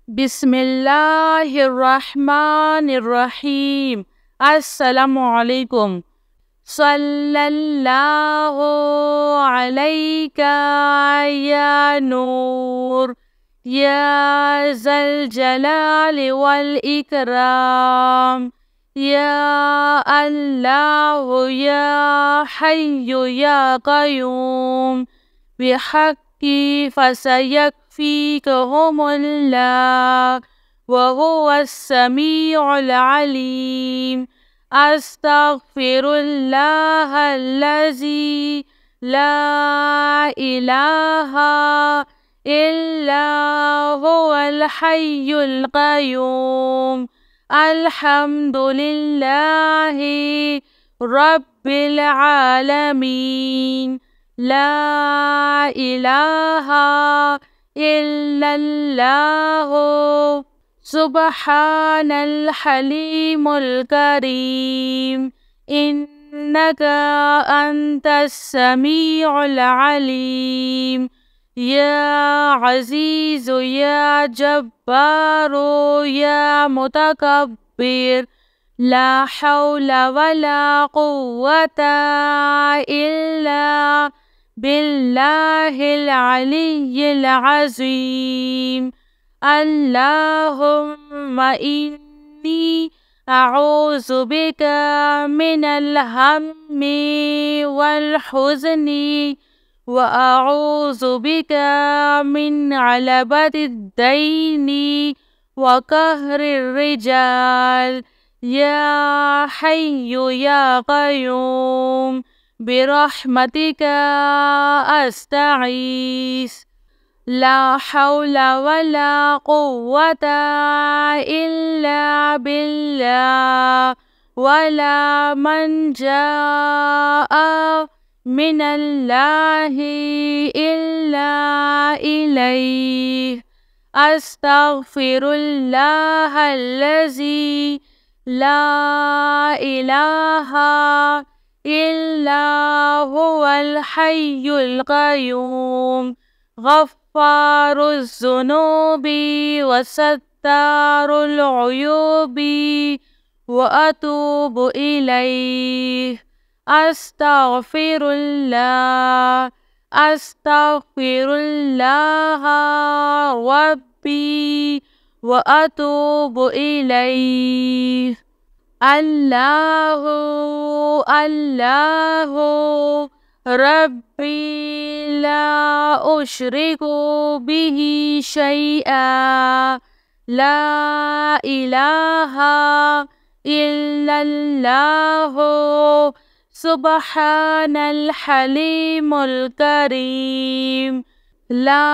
बिस्मिल्लाहिर्रहमानिर्रहीम। अस्सलामुअलैकुम। सल्लल्लाहु अलैका या नूर या ज़ल जलाल वल इकराम। या अल्लाह या हय्यु या क़य्यूम बिहक़्क़ि फसयकफ़ीकहुमुल्लाह वहुवस्समीउल अलीम। अस्तग़फ़िरुल्लाहल्लज़ी ला इलाहा इल्ला हुवल हय्युल क़य्यूम। अल्हम्दुलिल्लाहि रब्बिल आलमीन। ला इलाहा इल्लल्लाहु सुब्हानल हलीमुल करीम। इन्नका अंतस समीउल अलीम। या अज़ीज़ु या जब्बारू या मुतकब्बिर। ला हौला वला कुव्वता इल्ला बिल्लाहिल अलिय्यिल अज़ीम। अल्लाहुम्मा इन्नी अऊज़ु बिका मिनल हम्मी वल हुज़्नी व अऊज़ु बिका मिन गलबतिद दैनी व कहरिर रिजाल। या हय्यु या क़य्यूम बिरहमतिका अस्तगीस। ला हौला वला कुव्वता इल्ला बिल्लाह। वला मल्जाअ मिनल्लाहि इल्ला इलैहि। अस्तग़फिरुल्लाहल्लज़ी ला इलाहा इल्ला हुवल हय्युल क़य्यूम। गफ़्फ़ारुज़्ज़ुनूबि व सत्तारुल उयूबि व अतूबु इलैहि। अस्तग़फिरुल्लाह अस्तग़फिरुल्लाह रब्बी व अतूबु इलैहि। अल्लाहु अल्लाहु रब्बी ला उश्रिकु बिही शैआ। ला इलाहा इल्लल्लाहु सुब्हानल हलीमुल करीम। ला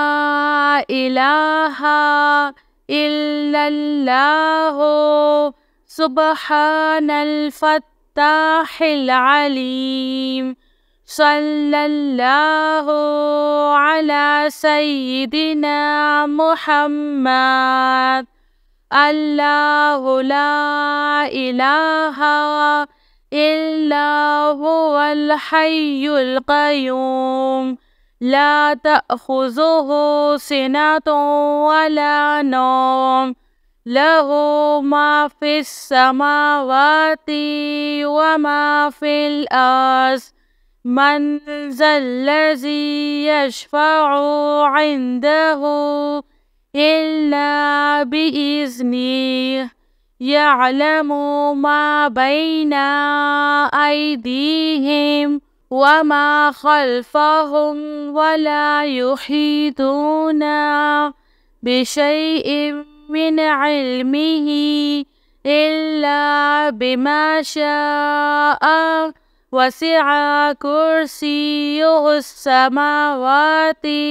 इलाहा इल्लल्लाहु सुब्हानल फ़त्ताहिल अलीम। सल्लल्लाहु अला सय्यिदिना मुहम्मद। अल्लाहु ला इलाहा इल्ला हुवल हय्युल क़य्यूम। ला तअख़ुज़ुहु सिनतुन वला नौम। लहु मा फ़िस समावाति व मा फ़िल अर्ज़। मन ज़ल्लज़ी यशफ़अु इंदहु इल्ला बिइज़्निहि। यअलमु मा बैना अयदीहिम व मा ख़ल्फ़हुम वला युहीतूना बिशैइन मिन इल्मिही इल्ला बिमा शाअ। वसिअ कुर्सियुहुस समावाति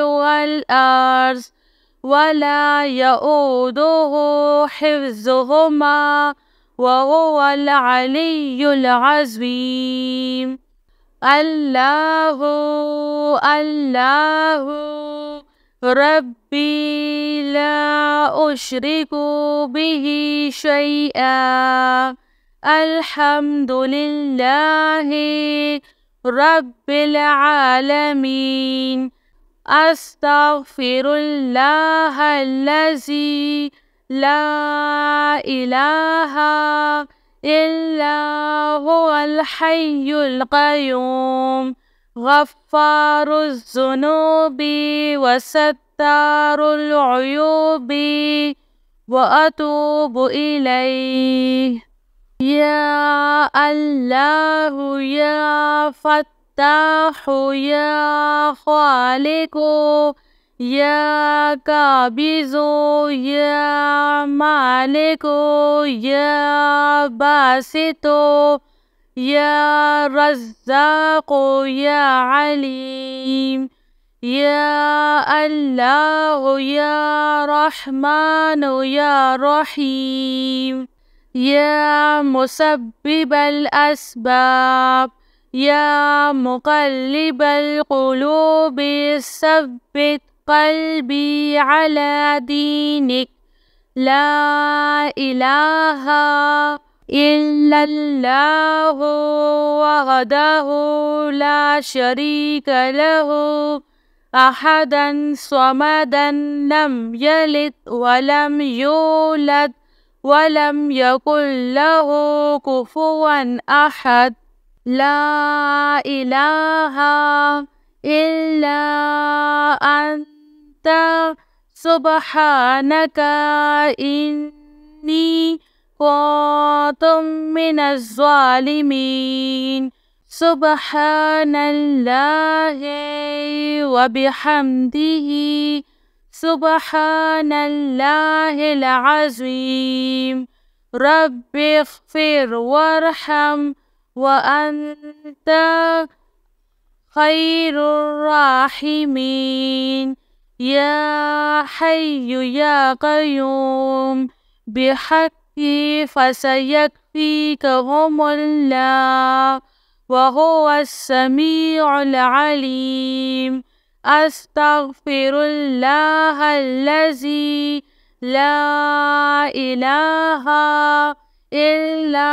वल अर्ज़ वला यऊदुहु हिफ्ज़ुहुमा व हुवल अलिय्युल अज़ीम। अल्लाहु अल्लाहु रब्बी ला उश्रिकु बिही शैआ। अल्हम्दुलिल्लाहि रब्बिल आलमीन। أستغفر الله الذي لا إله إلا هو الحي القيوم غفار الذنوب وستار العيوب وأتوب إليه. يا الله يا فتاح يا خالق يا قابض يا مالك يا باسط يا رزاق يا عليم. يا الله يا رحمن يا رحيم. يا مسبب الأسباب يا مقلب القلوب ثبت قلبي على دينك. لا إله إلا الله وحده لا شريك له أحدا صمدا لم يلد ولم يولد ولم يكن له كفوا أحد. لا إله إلا أنت سبحانك إني كنت من الظالمين. سبحان الله وبحمده سبحان الله العظيم. رب اغفر وارحم وأنت خير الراحمين. يا حي يا قيوم بحقي فسيكفيكهم الله وهو السميع العليم. أستغفر الله الذي لا إله إلا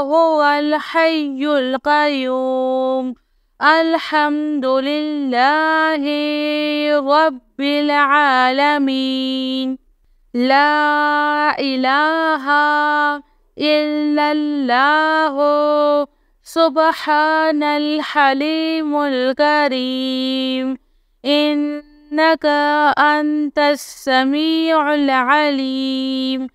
هو الحي القيوم. الحمد لله رب العالمين. لا إله إلا الله سبحان الحليم الكريم. إنك أنت السميع العليم.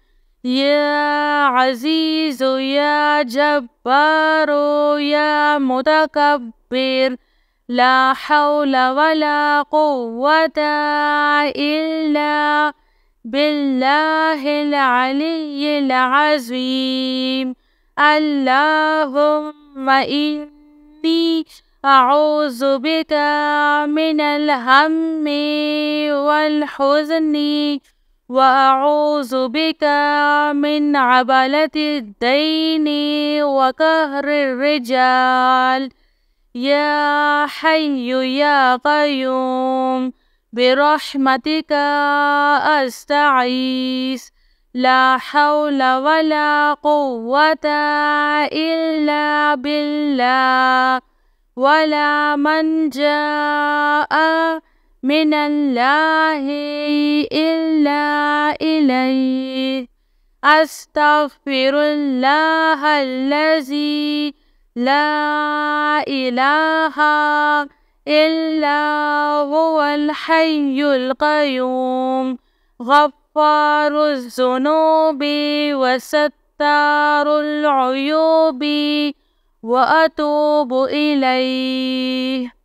يا عزيز يا جبار يا متكبر لا حول ولا قوة إلا بالله العلي العظيم. اللهم إني أعوذ بك من الهم والحزن وأعوذ بك من عبلة الدين وقهر الرجال. يا حي يا قيوم برحمتك أستعيذ. لا حول ولا قوة إلا بالله ولا منجا من الله إلا إليه. أستغفر الله الذي لا إله إلا هو الحي القيوم غفار الذنوب وستار العيوب وأتوب إليه.